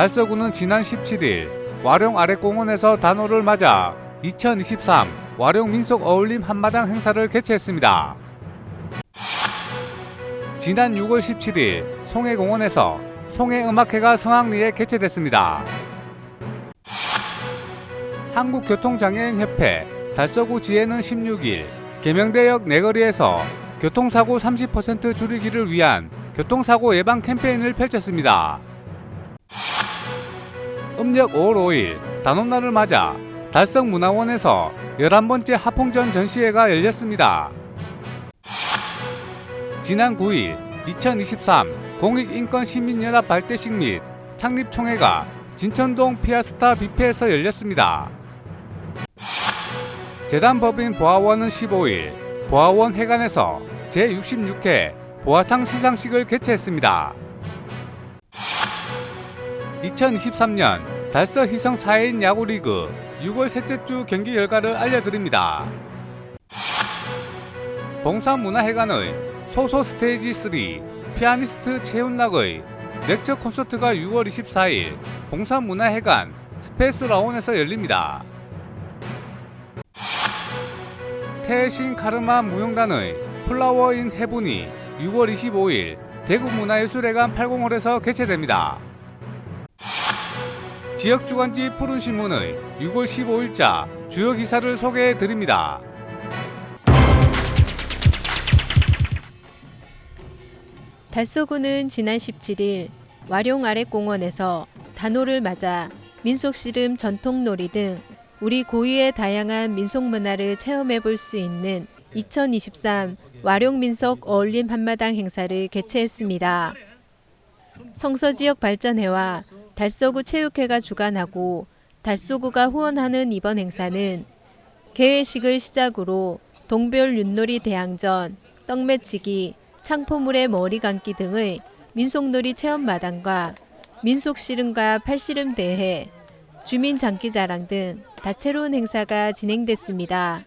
달서구는 지난 17일 와룡 아랫공원에서 단오를 맞아 2023 와룡 민속 어울림 한마당 행사를 개최했습니다. 지난 6월 17일 송해공원에서 송해음악회가 성황리에 개최됐습니다. 한국교통장애인협회 달서구 지회는 16일 계명대역 내거리에서 교통사고 30% 줄이기를 위한 교통사고 예방 캠페인을 펼쳤습니다. 음력 5월 5일 단오날을 맞아 달성문화원에서 11번째 하풍전 전시회가 열렸습니다. 지난 9일 2023 공익인권시민연합 발대식 및 창립총회가 진천동 피아스타 뷔페에서 열렸습니다. 재단법인 보아원은 15일 보아원 회관에서 제66회 보아상 시상식을 개최했습니다. 2023년 달서 희성 4회인 야구리그 6월 셋째 주 경기 결과를 알려드립니다. 봉산문화회관의 소소 스테이지 3 피아니스트 최훈락의 렉처 콘서트가 6월 24일 봉산문화회관 스페이스 라운에서 열립니다. 태신 카르마 무용단의 플라워 인 헤븐이 6월 25일 대구문화예술회관 80홀에서 개최됩니다. 지역주간지 푸른신문의 6월 15일자 주요 기사를 소개해드립니다. 달서구는 지난 17일 와룡 아랫공원에서 단오를 맞아 민속씨름, 전통놀이 등 우리 고유의 다양한 민속문화를 체험해볼 수 있는 2023 와룡민속 어울림 한마당 행사를 개최했습니다. 성서지역 발전회와 달서구 체육회가 주관하고 달서구가 후원하는 이번 행사는 개회식을 시작으로 동별 윷놀이 대항전, 떡매치기, 창포물의 머리 감기 등의 민속놀이 체험마당과 민속씨름과 팔씨름 대회, 주민장기자랑 등 다채로운 행사가 진행됐습니다.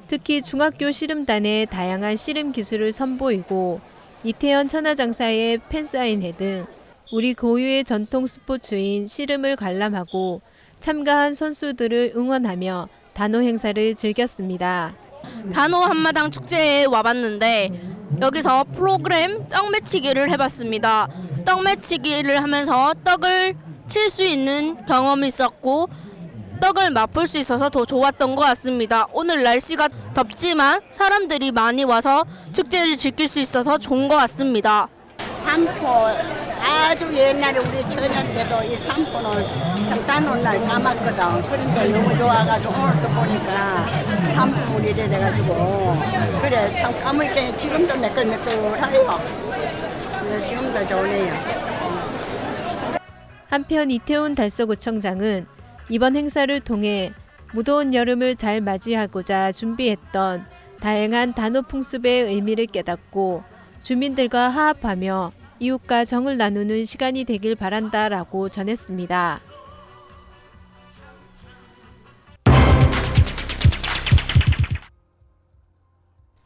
특히 중학교 씨름단의 다양한 씨름 기술을 선보이고 이태원 천하장사의 팬사인회 등 우리 고유의 전통 스포츠인 씨름을 관람하고 참가한 선수들을 응원하며 단오 행사를 즐겼습니다. 단오 한마당 축제에 와봤는데 여기서 프로그램 떡매치기를 해봤습니다. 떡매치기를 하면서 떡을 칠 수 있는 경험이 있었고 떡을 맛볼 수 있어서 더 좋았던 것 같습니다. 오늘 날씨가 덥지만 사람들이 많이 와서 축제를 즐길 수 있어서 좋은 것 같습니다. 삼포 아주 옛날에 우리 처년 때도 이 삼포는 참 단오는 날 까맣거든. 그런데 너무 좋아가지고 오늘 또 보니까 삼포물이 이래가지고 그래 참 까맣게 지금도 매끌매끌하요. 지금도 좋네요. 한편 이태원 달서구청장은 이번 행사를 통해 무더운 여름을 잘 맞이하고자 준비했던 다양한 단오 풍습의 의미를 깨닫고 주민들과 화합하며 이웃과 정을 나누는 시간이 되길 바란다라고 전했습니다.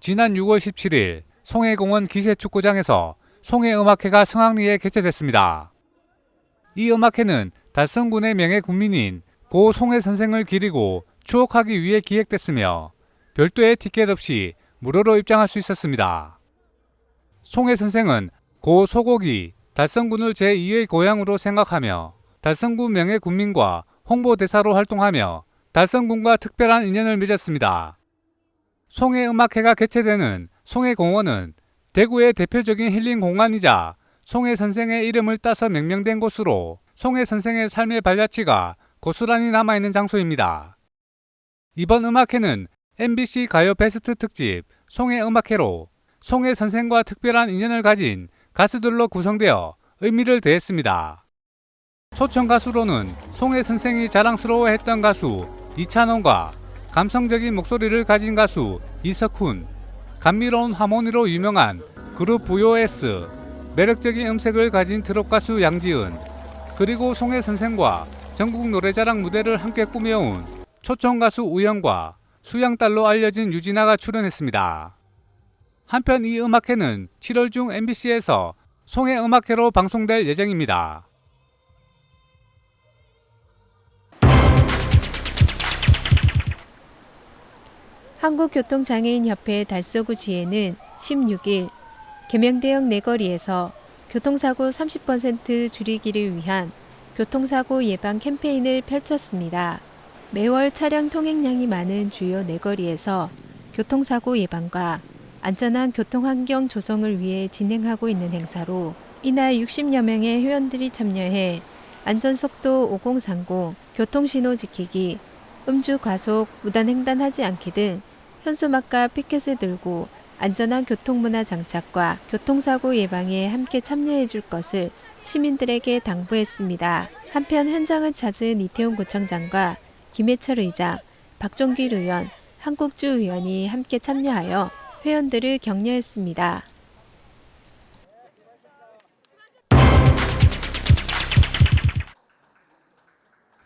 지난 6월 17일 송해공원 기세축구장에서 송해음악회가 성황리에 개최됐습니다. 이 음악회는 달성군의 명예 군민인 고 송해 선생을 기리고 추억하기 위해 기획됐으며 별도의 티켓 없이 무료로 입장할 수 있었습니다. 송해 선생은 고 소곡이 달성군을 제2의 고향으로 생각하며 달성군 명예 군민과 홍보대사로 활동하며 달성군과 특별한 인연을 맺었습니다. 송해음악회가 개최되는 송해공원은 대구의 대표적인 힐링 공간이자 송해 선생의 이름을 따서 명명된 곳으로 송해 선생의 삶의 발자취가 고스란히 남아있는 장소입니다. 이번 음악회는 MBC 가요 베스트 특집 송해 음악회로 송해 선생과 특별한 인연을 가진 가수들로 구성되어 의미를 더했습니다. 초청 가수로는 송해 선생이 자랑스러워했던 가수 이찬원과 감성적인 목소리를 가진 가수 이석훈, 감미로운 하모니로 유명한 그룹 VOS, 매력적인 음색을 가진 트롯 가수 양지은, 그리고 송해 선생과 전국 노래자랑 무대를 함께 꾸며온 초청 가수 우영과 수양딸로 알려진 유진아가 출연했습니다. 한편 이 음악회는 7월 중 MBC에서 송해 음악회로 방송될 예정입니다. 한국교통장애인협회 달서구지회는 16일 계명대역 내거리에서 교통사고 30% 줄이기를 위한 교통사고 예방 캠페인을 펼쳤습니다. 매월 차량 통행량이 많은 주요 내거리에서 교통사고 예방과 안전한 교통환경 조성을 위해 진행하고 있는 행사로 이날 60여 명의 회원들이 참여해 안전속도 5030, 교통신호 지키기, 음주 과속, 무단횡단하지 않기 등 현수막과 피켓을 들고 안전한 교통문화 장착과 교통사고 예방에 함께 참여해 줄 것을 시민들에게 당부했습니다. 한편 현장을 찾은 이태원 구청장과 김해철 의장, 박종길 의원, 한국주 의원이 함께 참여하여 회원들을 격려했습니다.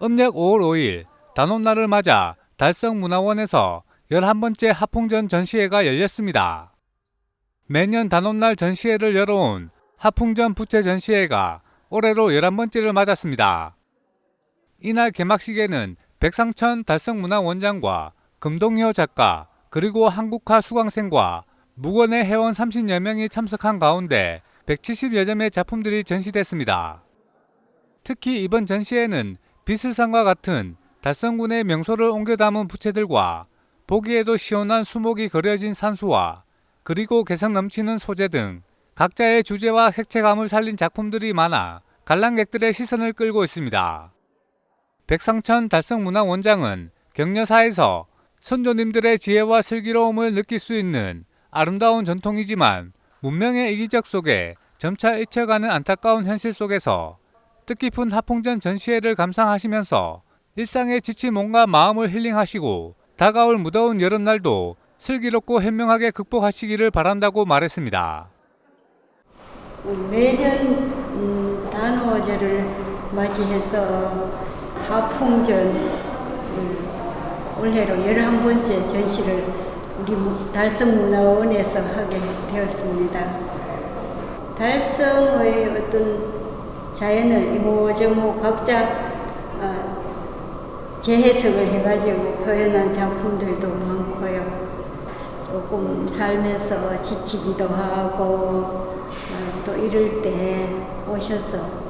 음력 5월 5일 단오날을 맞아 달성문화원에서 11번째 하풍전 전시회가 열렸습니다. 매년 단오날 전시회를 열어온 하풍전 부채 전시회가 올해로 11번째를 맞았습니다. 이날 개막식에는 백상천 달성문화원장과 금동효 작가 그리고 한국화 수강생과 묵원의 회원 30여 명이 참석한 가운데 170여 점의 작품들이 전시됐습니다. 특히 이번 전시회는 비스산과 같은 달성군의 명소를 옮겨 담은 부채들과 보기에도 시원한 수목이 그려진 산수와 그리고 개성 넘치는 소재 등 각자의 주제와 색채감을 살린 작품들이 많아 관람객들의 시선을 끌고 있습니다. 백상천 달성문화원장은 격려사에서 선조님들의 지혜와 슬기로움을 느낄 수 있는 아름다운 전통이지만 문명의 이기적 속에 점차 잊혀가는 안타까운 현실 속에서 뜻깊은 하풍전 전시회를 감상하시면서 일상에 지친 몸과 마음을 힐링하시고 다가올 무더운 여름날도 슬기롭고 현명하게 극복하시기를 바란다고 말했습니다. 매년 단오절을 맞이해서 하풍전 올해로 11번째 전시를 우리 달성문화원에서 하게 되었습니다. 달성의 어떤 자연을 이모저모 각자 재해석을 해가지고 표현한 작품들도 많고요. 조금 살면서 지치기도 하고 또 이럴 때 오셔서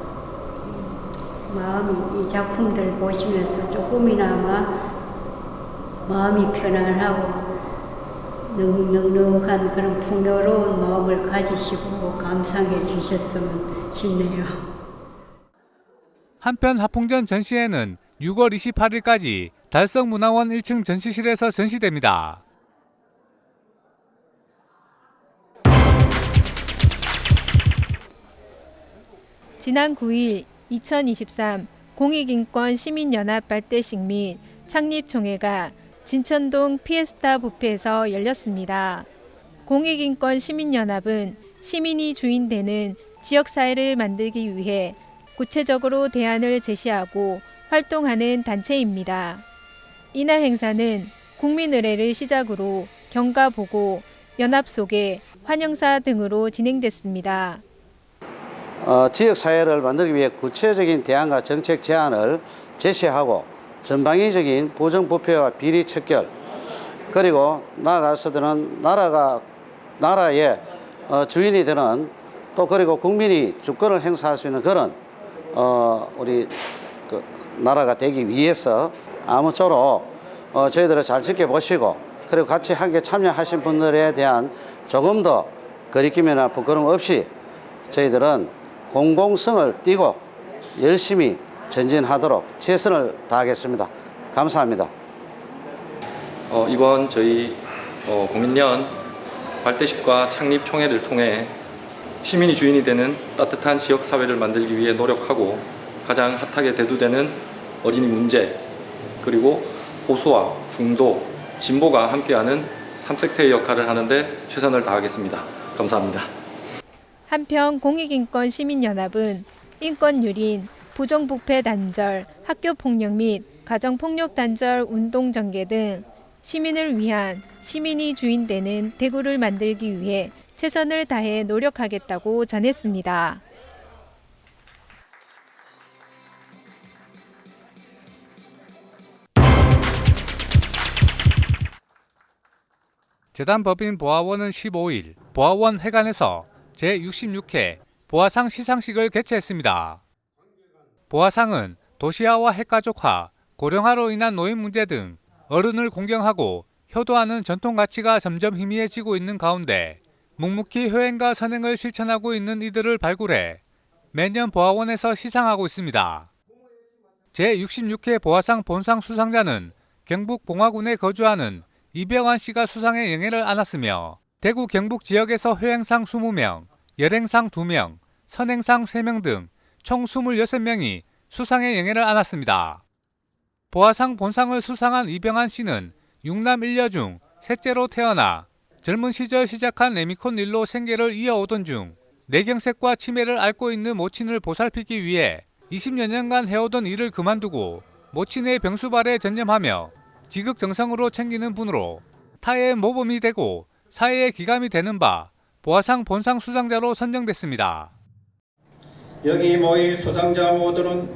마음이 이 작품들 보시면서 조금이나마 마음이 편안하고 넉넉한 그런 풍요로운 마음을 가지시고 감상해 주셨으면 싶네요. 한편 하풍전 전시회는 6월 28일까지 달성문화원 1층 전시실에서 전시됩니다. 지난 9일 2023 공익인권 시민연합 발대식 및 창립총회가 진천동 피에스타 뷔페에서 열렸습니다. 공익인권 시민연합은 시민이 주인되는 지역사회를 만들기 위해 구체적으로 대안을 제시하고 활동하는 단체입니다. 이날 행사는 국민의례를 시작으로 경과보고, 연합소개, 환영사 등으로 진행됐습니다. 지역사회를 만들기 위해 구체적인 대안과 정책 제안을 제시하고 전방위적인 부정부패와 비리 척결 그리고 나아가서는 나라의 주인이 되는 또 그리고 국민이 주권을 행사할 수 있는 그런 우리 나라가 되기 위해서 아무쪼록 저희들을 잘 지켜보시고 그리고 같이 함께 참여하신 분들에 대한 조금 더 거리낌이나 부끄럼 없이 저희들은 공공성을 띠고 열심히 전진하도록 최선을 다하겠습니다. 감사합니다. 이번 저희 공인년 발대식과 창립총회를 통해 시민이 주인이 되는 따뜻한 지역사회를 만들기 위해 노력하고 가장 핫하게 대두되는 어린이 문제 그리고 보수와 중도, 진보가 함께하는 3섹터의 역할을 하는데 최선을 다하겠습니다. 감사합니다. 한편 공익인권 시민연합은 인권유린, 부정부패 단절, 학교폭력 및 가정폭력 단절 운동 전개 등 시민을 위한 시민이 주인되는 대구를 만들기 위해 최선을 다해 노력하겠다고 전했습니다. 재단법인 보아원은 15일 보아원 회관에서 제66회 보아상 시상식을 개최했습니다. 보아상은 도시화와 핵가족화, 고령화로 인한 노인 문제 등 어른을 공경하고 효도하는 전통 가치가 점점 희미해지고 있는 가운데 묵묵히 효행과 선행을 실천하고 있는 이들을 발굴해 매년 보아원에서 시상하고 있습니다. 제66회 보아상 본상 수상자는 경북 봉화군에 거주하는 이병환 씨가 수상의 영예를 안았으며 대구 경북 지역에서 효행상 20명, 열행상 2명, 선행상 3명 등 총 26명이 수상의 영예를 안았습니다. 보아상 본상을 수상한 이병환 씨는 6남 1녀 중 셋째로 태어나 젊은 시절 시작한 레미콘 일로 생계를 이어오던 중 뇌경색과 치매를 앓고 있는 모친을 보살피기 위해 20여 년간 해오던 일을 그만두고 모친의 병수발에 전념하며 지극정성으로 챙기는 분으로 타의 모범이 되고 사회의 기감이 되는 바 보아상 본상 수상자로 선정됐습니다. 여기 모인 수상자 모두는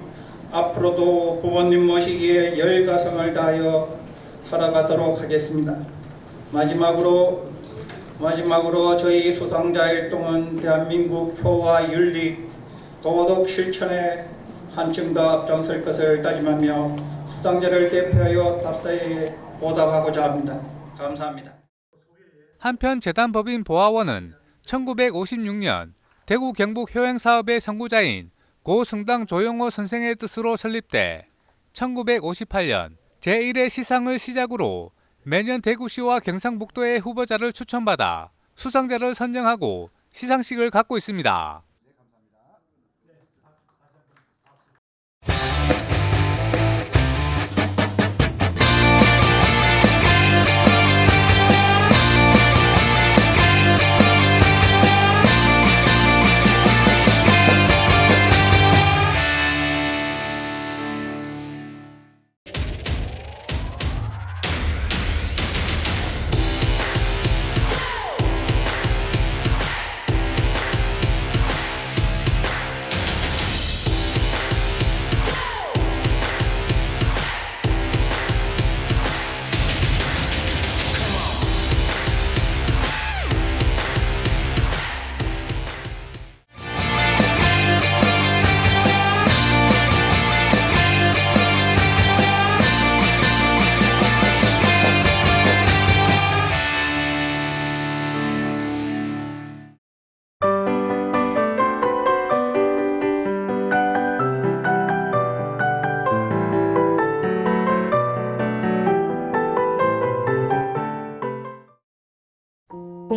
앞으로도 부모님 모시기에 열가성을 다하여 살아가도록 하겠습니다. 마지막으로 저희 수상자 일동은 대한민국 효와 윤리, 도덕 실천에 한층 더 앞장설 것을 다짐하며 수상자를 대표하여 답사에 보답하고자 합니다. 감사합니다. 한편 재단법인 보아원은 1956년 대구 경북 효행사업의 선구자인 고 승당 조용호 선생의 뜻으로 설립돼 1958년 제1회 시상을 시작으로 매년 대구시와 경상북도의 후보자를 추천받아 수상자를 선정하고 시상식을 갖고 있습니다.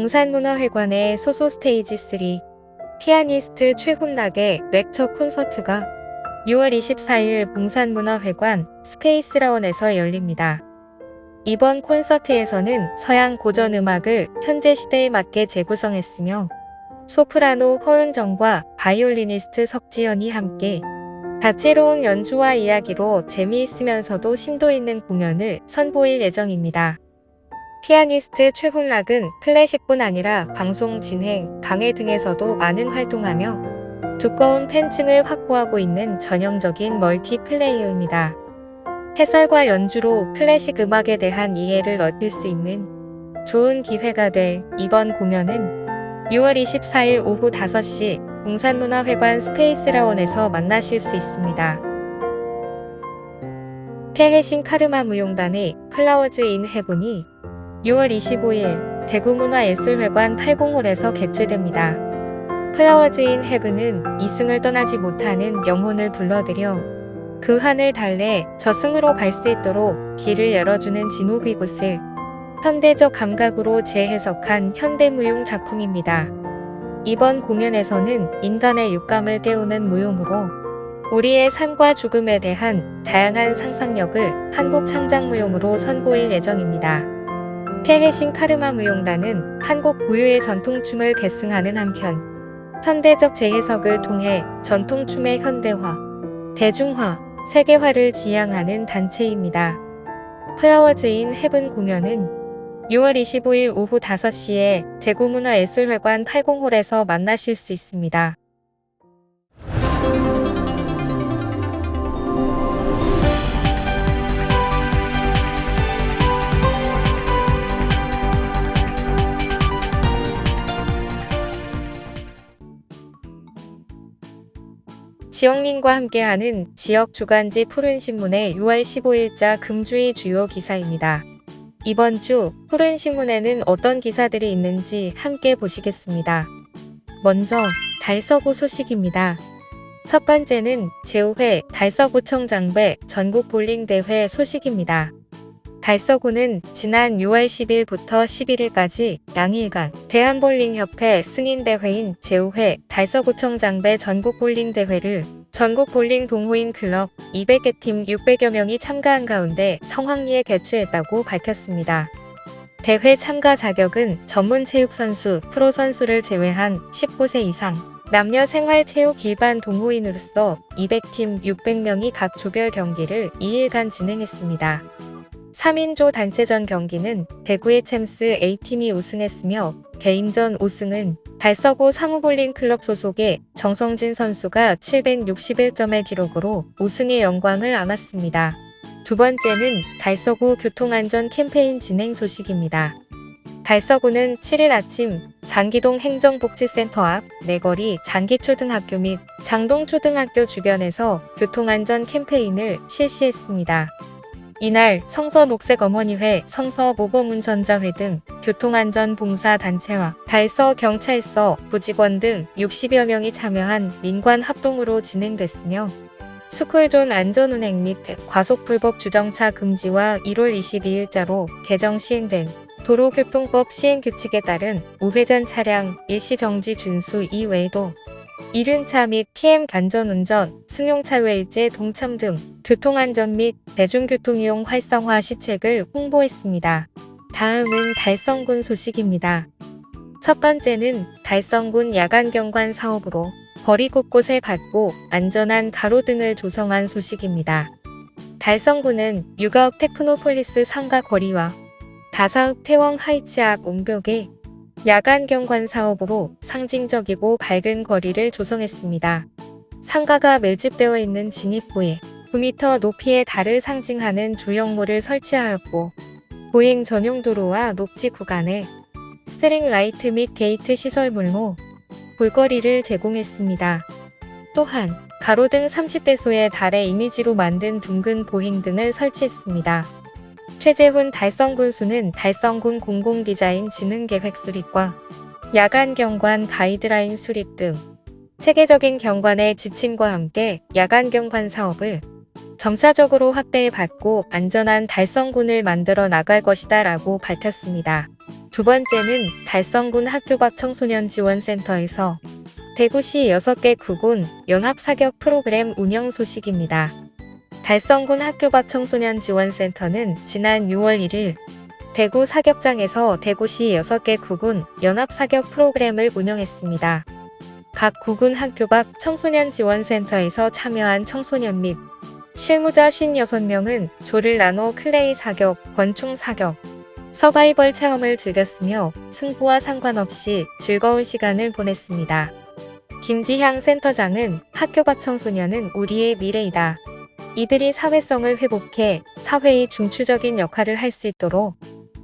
봉산문화회관의 소소 스테이지 3 피아니스트 최훈락의 렉처 콘서트가 6월 24일 봉산문화회관 스페이스라운에서 열립니다. 이번 콘서트에서는 서양 고전 음악을 현재 시대에 맞게 재구성했으며 소프라노 허은정과 바이올리니스트 석지연이 함께 다채로운 연주와 이야기로 재미있으면서도 심도 있는 공연을 선보일 예정입니다. 피아니스트 최훈락은 클래식뿐 아니라 방송 진행, 강해 등에서도 많은 활동하며 두꺼운 팬층을 확보하고 있는 전형적인 멀티플레이어입니다. 해설과 연주로 클래식 음악에 대한 이해를 넓힐 수 있는 좋은 기회가 될 이번 공연은 6월 24일 오후 5시 봉산문화회관 스페이스라운에서 만나실 수 있습니다. 태해신 카르마 무용단의 플라워즈 인 헤븐이 6월 25일 대구문화예술회관 80홀에서 개최됩니다. 플라워즈 인 헤븐은 이승을 떠나지 못하는 영혼을 불러들여 그 하늘 달래 저승으로 갈 수 있도록 길을 열어주는 진호귀굿을 현대적 감각으로 재해석한 현대무용 작품입니다. 이번 공연에서는 인간의 육감을 깨우는 무용으로 우리의 삶과 죽음에 대한 다양한 상상력을 한국 창작무용으로 선보일 예정입니다. 태해신 카르마 무용단은 한국 고유의 전통춤을 계승하는 한편 현대적 재해석을 통해 전통춤의 현대화, 대중화, 세계화를 지향하는 단체입니다. 플라워즈 인 헤븐 공연은 6월 25일 오후 5시에 대구문화예술회관 80홀에서 만나실 수 있습니다. 지역민과 함께하는 지역 주간지 푸른신문의 6월 15일자 금주의 주요 기사입니다. 이번 주 푸른신문에는 어떤 기사들이 있는지 함께 보시겠습니다. 먼저 달서구 소식입니다. 첫 번째는 제5회 달서구청장배 전국볼링대회 소식입니다. 달서구는 지난 6월 10일부터 11일까지 양일간 대한볼링협회 승인대회인 제5회 달서구청장배 전국볼링대회를 전국볼링 동호인 클럽 200개 팀 600여 명이 참가한 가운데 성황리에 개최했다고 밝혔습니다. 대회 참가 자격은 전문체육선수, 프로선수를 제외한 19세 이상 남녀 생활체육 일반 동호인으로서 200팀 600명이 각 조별 경기를 2일간 진행했습니다. 3인조 단체전 경기는 대구의 챔스 A팀이 우승했으며 개인전 5승은 달서구 사무볼링클럽 소속의 정성진 선수가 761점의 기록으로 우승의 영광을 안았습니다. 두 번째는 달서구 교통안전 캠페인 진행 소식입니다. 달서구는 7일 아침 장기동 행정복지센터 앞 내거리 장기초등학교 및 장동초등학교 주변에서 교통안전 캠페인을 실시했습니다. 이날 성서녹색어머니회, 성서모범운전자회 등 교통안전 봉사단체와 달서경찰서, 부직원 등 60여 명이 참여한 민관 합동으로 진행됐으며 스쿨존 안전운행 및 과속불법 주정차 금지와 1월 22일자로 개정 시행된 도로교통법 시행규칙에 따른 우회전 차량 일시정지 준수 이외에도 이륜차 및 PM 안전운전, 승용차 외일제 동참 등 교통안전 및 대중교통이용 활성화 시책을 홍보했습니다. 다음은 달성군 소식입니다. 첫 번째는 달성군 야간경관 사업으로 거리 곳곳에 받고 안전한 가로등을 조성한 소식입니다. 달성군은 육아읍 테크노폴리스 상가 거리와 다사읍 태원 하이츠 앞 옹벽에 야간 경관 사업으로 상징적이고 밝은 거리를 조성했습니다. 상가가 밀집되어 있는 진입구에 9m 높이의 달을 상징하는 조형물을 설치하였고 보행 전용 도로와 녹지 구간에 스트링 라이트 및 게이트 시설물로 볼거리를 제공했습니다. 또한 가로등 30대소의 달의 이미지로 만든 둥근 보행등을 설치했습니다. 최재훈 달성군수는 달성군 공공디자인 진흥계획 수립과 야간 경관 가이드라인 수립 등 체계적인 경관의 지침과 함께 야간 경관 사업을 점차적으로 확대해 받고 안전한 달성군을 만들어 나갈 것이다 라고 밝혔습니다. 두 번째는 달성군 학교 밖 청소년 지원센터에서 대구시 6개 구군 연합사격 프로그램 운영 소식입니다. 달성군 학교 밖 청소년 지원센터는 지난 6월 1일 대구 사격장에서 대구시 6개 구군 연합사격 프로그램을 운영했습니다. 각 구군 학교 밖 청소년 지원센터에서 참여한 청소년 및 실무자 56명은 조를 나눠 클레이 사격, 권총 사격, 서바이벌 체험을 즐겼으며 승부와 상관없이 즐거운 시간을 보냈습니다. 김지향 센터장은 학교 밖 청소년은 우리의 미래이다. 이들이 사회성을 회복해 사회의 중추적인 역할을 할 수 있도록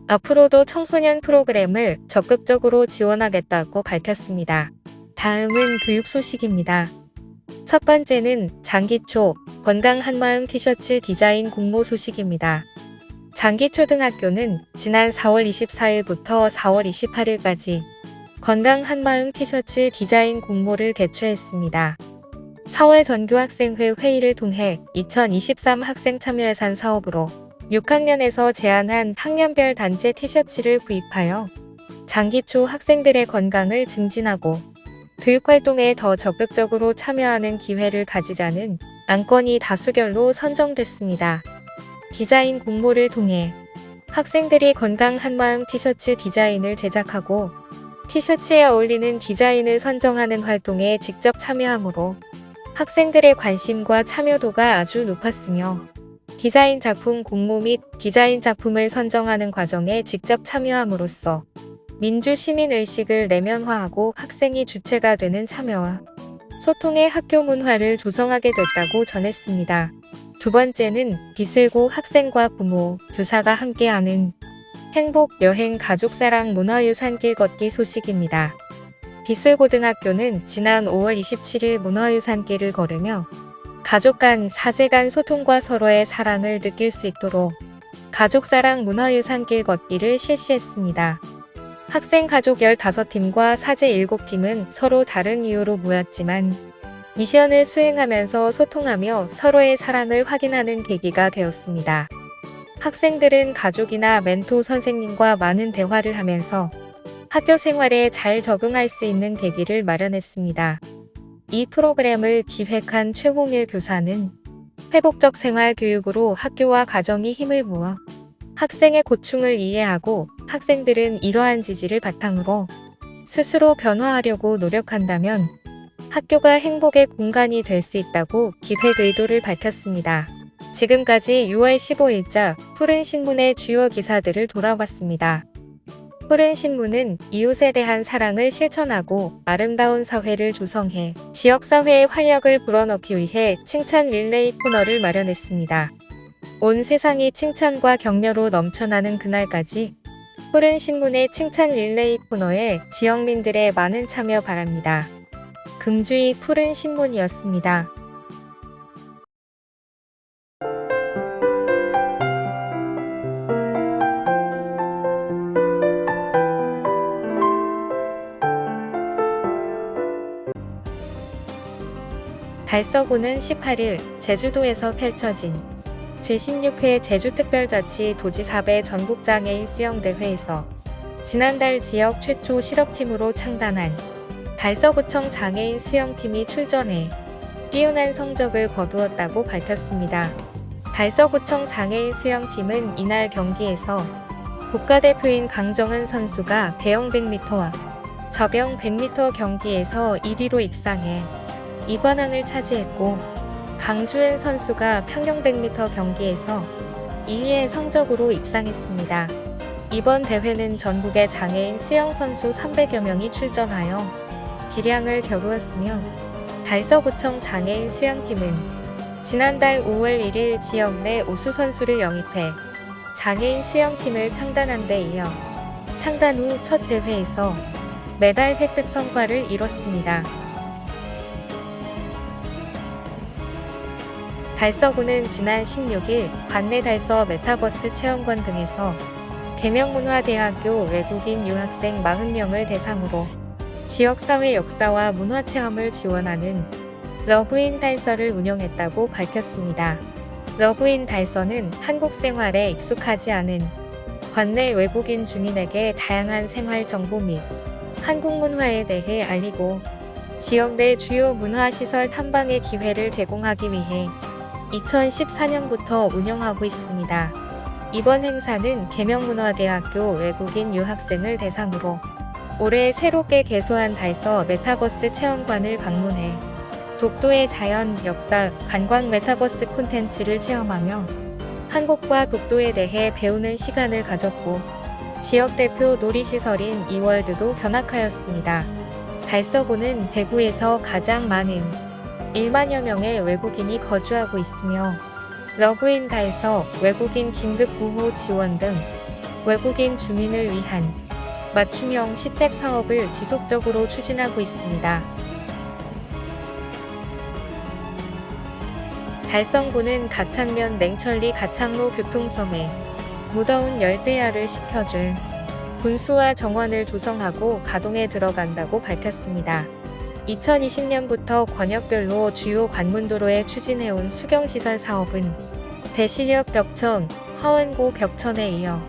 앞으로도 청소년 프로그램을 적극적으로 지원하겠다고 밝혔습니다. 다음은 교육 소식입니다. 첫 번째는 장기초 건강 한마음 티셔츠 디자인 공모 소식입니다. 장기초등학교는 지난 4월 24일부터 4월 28일까지 건강 한마음 티셔츠 디자인 공모를 개최했습니다. 4월 전교학생회 회의를 통해 2023 학생 참여 예산 사업으로 6학년에서 제안한 학년별 단체 티셔츠를 구입하여 장기초 학생들의 건강을 증진하고 교육활동에 더 적극적으로 참여하는 기회를 가지자는 안건이 다수결로 선정됐습니다. 디자인 공모를 통해 학생들이 건강 한마음 티셔츠 디자인을 제작하고 티셔츠에 어울리는 디자인을 선정하는 활동에 직접 참여하므로 학생들의 관심과 참여도가 아주 높았으며 디자인 작품 공모 및 디자인 작품을 선정하는 과정에 직접 참여함으로써 민주 시민의식을 내면화하고 학생이 주체가 되는 참여와 소통의 학교 문화를 조성하게 됐다고 전했습니다. 두 번째는 비슬고 학생과 부모, 교사가 함께하는 행복 여행 가족사랑 문화유산 길 걷기 소식입니다. 비슬고등학교는 지난 5월 27일 문화유산길을 걸으며 가족 간, 사제 간 소통과 서로의 사랑을 느낄 수 있도록 가족사랑 문화유산길 걷기를 실시했습니다. 학생 가족 15팀과 사제 7팀은 서로 다른 이유로 모였지만 미션을 수행하면서 소통하며 서로의 사랑을 확인하는 계기가 되었습니다. 학생들은 가족이나 멘토 선생님과 많은 대화를 하면서 학교 생활에 잘 적응할 수 있는 계기를 마련했습니다. 이 프로그램을 기획한 최홍일 교사는 회복적 생활 교육으로 학교와 가정이 힘을 모아 학생의 고충을 이해하고 학생들은 이러한 지지를 바탕으로 스스로 변화하려고 노력한다면 학교가 행복의 공간이 될 수 있다고 기획 의도를 밝혔습니다. 지금까지 6월 15일자 푸른 신문의 주요 기사들을 돌아봤습니다. 푸른 신문은 이웃에 대한 사랑을 실천하고 아름다운 사회를 조성해 지역사회의 활력을 불어넣기 위해 칭찬 릴레이 코너를 마련했습니다. 온 세상이 칭찬과 격려로 넘쳐나는 그날까지 푸른 신문의 칭찬 릴레이 코너에 지역민들의 많은 참여 바랍니다. 금주의 푸른 신문이었습니다. 달서구는 18일 제주도에서 펼쳐진 제16회 제주특별자치 도지사배 전국장애인 수영대회에서 지난달 지역 최초 실업팀으로 창단한 달서구청 장애인 수영팀이 출전해 뛰어난 성적을 거두었다고 밝혔습니다. 달서구청 장애인 수영팀은 이날 경기에서 국가대표인 강정은 선수가 배영 100m와 저병 100m 경기에서 1위로 입상해 2관왕을 차지했고 강주은 선수가 평영 100m 경기에서 2위의 성적으로 입상했습니다. 이번 대회는 전국의 장애인 수영 선수 300여 명이 출전하여 기량을 겨루었으며 달서구청 장애인 수영팀은 지난달 5월 1일 지역 내 우수 선수를 영입해 장애인 수영팀을 창단한 데 이어 창단 후 첫 대회에서 메달 획득 성과를 이뤘습니다. 달서구는 지난 16일 관내 달서 메타버스 체험관 등에서 계명문화대학교 외국인 유학생 40명을 대상으로 지역사회 역사와 문화체험을 지원하는 러브인 달서를 운영했다고 밝혔습니다. 러브인 달서는 한국 생활에 익숙하지 않은 관내 외국인 주민에게 다양한 생활 정보 및 한국 문화에 대해 알리고 지역 내 주요 문화시설 탐방의 기회를 제공하기 위해 2014년부터 운영하고 있습니다. 이번 행사는 계명문화대학교 외국인 유학생을 대상으로 올해 새롭게 개소한 달서 메타버스 체험관을 방문해 독도의 자연, 역사, 관광 메타버스 콘텐츠를 체험하며 한국과 독도에 대해 배우는 시간을 가졌고 지역 대표 놀이시설인 이월드도 견학하였습니다. 달서구는 대구에서 가장 많은 1만여 명의 외국인이 거주하고 있으며 러브인 달서, 외국인 긴급보호 지원 등 외국인 주민을 위한 맞춤형 시책 사업을 지속적으로 추진하고 있습니다. 달성구는 가창면 냉천리 가창로 교통섬에 무더운 열대야를 식혀줄 분수와 정원을 조성하고 가동에 들어간다고 밝혔습니다. 2020년부터 권역별로 주요 관문도로에 추진해온 수경시설 사업은 대실역 벽천, 화원고 벽천에 이어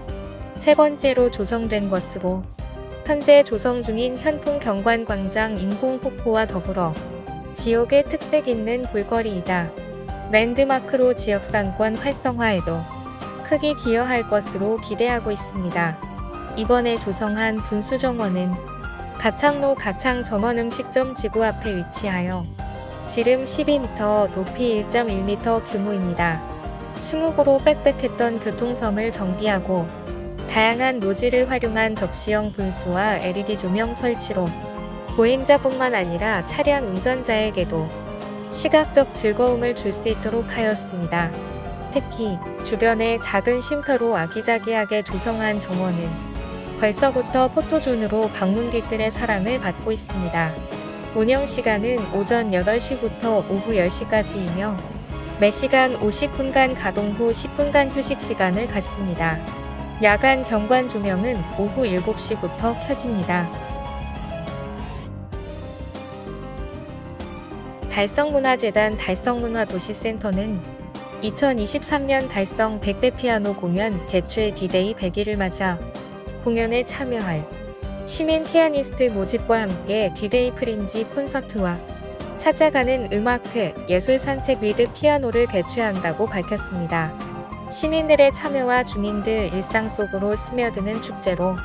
세 번째로 조성된 것으로 현재 조성 중인 현풍 경관광장 인공폭포와 더불어 지역의 특색 있는 볼거리이자 랜드마크로 지역상권 활성화에도 크게 기여할 것으로 기대하고 있습니다. 이번에 조성한 분수정원은 가창로 가창 전원음식점 지구 앞에 위치하여 지름 12m, 높이 1.1m 규모입니다. 수목으로 빽빽했던 교통섬을 정비하고 다양한 노즐을 활용한 접시형 분수와 LED 조명 설치로 보행자뿐만 아니라 차량 운전자에게도 시각적 즐거움을 줄 수 있도록 하였습니다. 특히 주변에 작은 쉼터로 아기자기하게 조성한 정원은 벌써부터 포토존으로 방문객들의 사랑을 받고 있습니다. 운영 시간은 오전 8시부터 오후 10시까지이며 매 시간 50분간 가동 후 10분간 휴식 시간을 갖습니다. 야간 경관 조명은 오후 7시부터 켜집니다. 달성문화재단 달성문화도시센터는 2023년 달성 100대 피아노 공연 개최 D-Day 100일을 맞아 공연에 참여할 시민 피아니스트 모집과 함께 D-Day 프린지 콘서트와 찾아가는 음악회, 예술 산책 위드 피아노를 개최한다고 밝혔습니다. 시민들의 참여와 주민들 일상 속으로 스며드는 축제로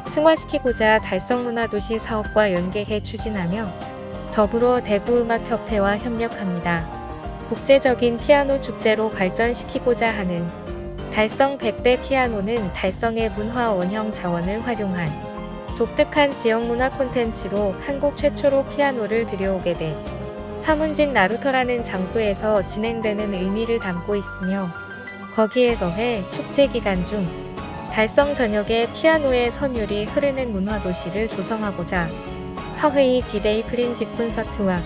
승화시키고자 달성문화도시 사업과 연계해 추진하며 더불어 대구음악협회와 협력합니다. 국제적인 피아노 축제로 발전시키고자 하는 달성 100대 피아노는 달성의 문화 원형 자원을 활용한 독특한 지역문화 콘텐츠로 한국 최초로 피아노를 들여오게 된 사문진 나루터라는 장소에서 진행되는 의미를 담고 있으며 거기에 더해 축제 기간 중 달성 전역에 피아노의 선율이 흐르는 문화도시를 조성하고자 서회의 D-Day 프린지 콘서트와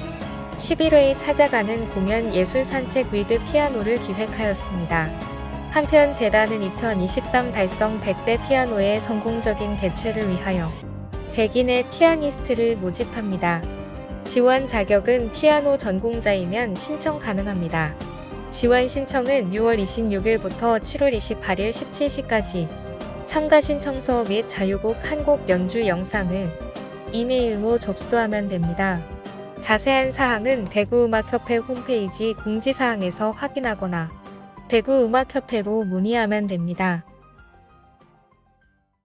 11회의 찾아가는 공연 예술 산책 위드 피아노를 기획하였습니다. 한편 재단은 2023 달성 100대 피아노의 성공적인 개최를 위하여 100인의 피아니스트를 모집합니다. 지원 자격은 피아노 전공자이면 신청 가능합니다. 지원 신청은 6월 26일부터 7월 28일 17시까지 참가 신청서 및 자유곡 한 곡 연주 영상을 이메일로 접수하면 됩니다. 자세한 사항은 대구음악협회 홈페이지 공지사항에서 확인하거나 대구음악협회로 문의하면 됩니다.